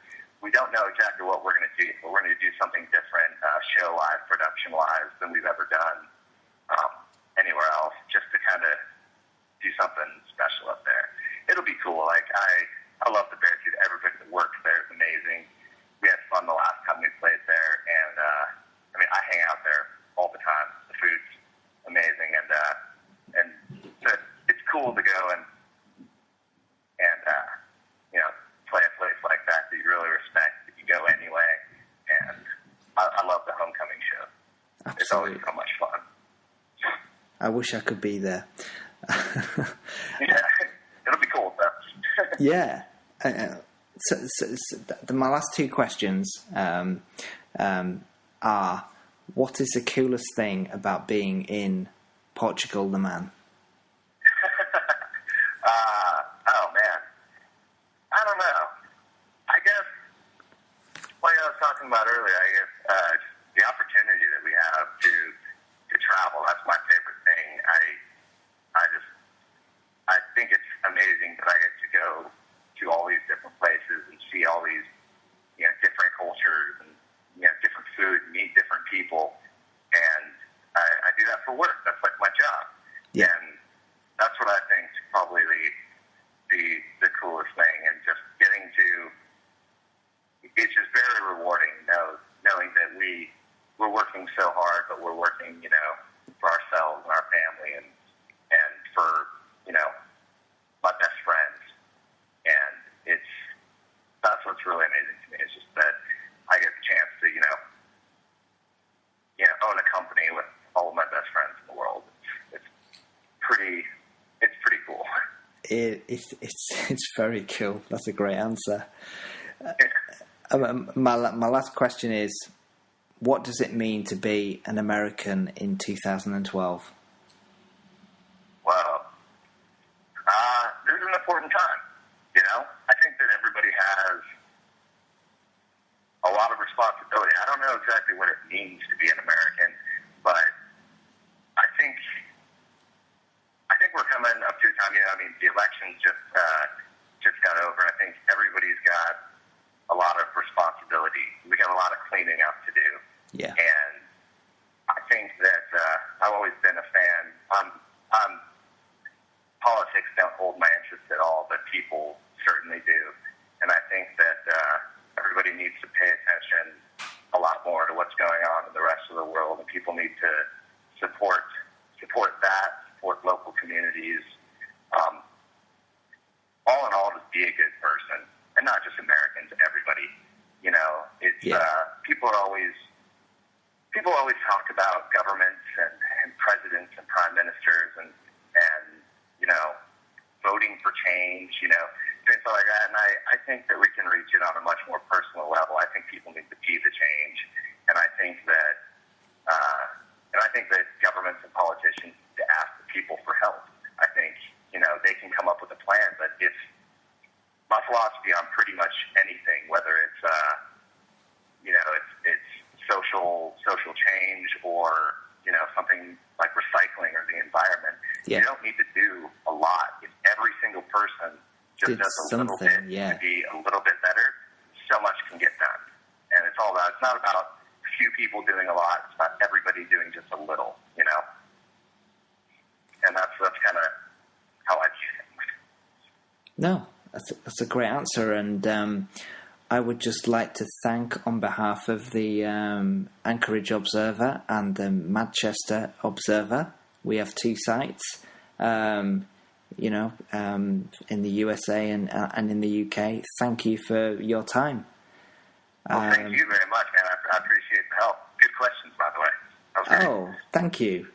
We don't know exactly what we're going to do, but we're going to do something different, show-wise, production-wise, than we've ever done anywhere else, just to kind of do something special up there. It'll be cool. Like, I love the Beartooth. Everybody that works there is amazing. We had fun the last time we played there, and I hang out there all the time. I love the homecoming show. Absolutely. It's always so much fun. I wish I could be there. Yeah, it'll be cool though. Yeah. So my last two questions are: what is the coolest thing about being in Portugal The Man? Oh man, I don't know. I guess, like I was talking about earlier, I guess the opportunity that we have to travel, that's my favorite thing. I think it's amazing that I get to go to all these different places and see all these, different cultures and, different food and meet different people. And I do that for work. That's like my job. Yeah. And that's what I think is probably the coolest thing. And just getting to, it's just very rewarding knowing that we're working so hard, but we're working, for ourselves and our family and for, my best friends. And that's what's really amazing to me. It's just that I get the chance to, own a company with all of my best friends in the world. It's pretty cool. It's very cool. That's a great answer. My last question is: what does it mean to be an American in 2012? Well, this is an important time. I think that everybody has a lot of responsibility. I don't know exactly what it means to be an American, but I think we're coming up to a time. The elections just got over. I think everybody's got a lot of responsibility. We got a lot of cleaning up to do. Yeah. And I think that I've always been a fan. Politics don't hold my interest at all, but people certainly do. And I think that everybody needs to pay attention a lot more to what's going on in the rest of the world, and people need to support local communities. All in all, just be a good person, and not just Americans, everybody. People always talk about governments and presidents and prime ministers and voting for change, things like that. And I think that we can reach it on a much more personal level. I think people need to be the change, and I think that governments and politicians need to ask the people for help. I think they can come up with a plan, but if my philosophy on pretty much anything, whether it's it's social change or something like recycling or the environment, you don't need to do a lot. If every single person just does a little bit to be a little bit better, so much can get done. And it's not about a few people doing a lot. It's about everybody doing just a little, And that's kind of how I view things. No, that's a great answer, and I would just like to thank, on behalf of the Anchorage Observer and the Manchester Observer, we have two sites, in the USA and in the UK. Thank you for your time. Well, thank you very much, man. I appreciate the help. Good questions, by the way. Oh, thank you.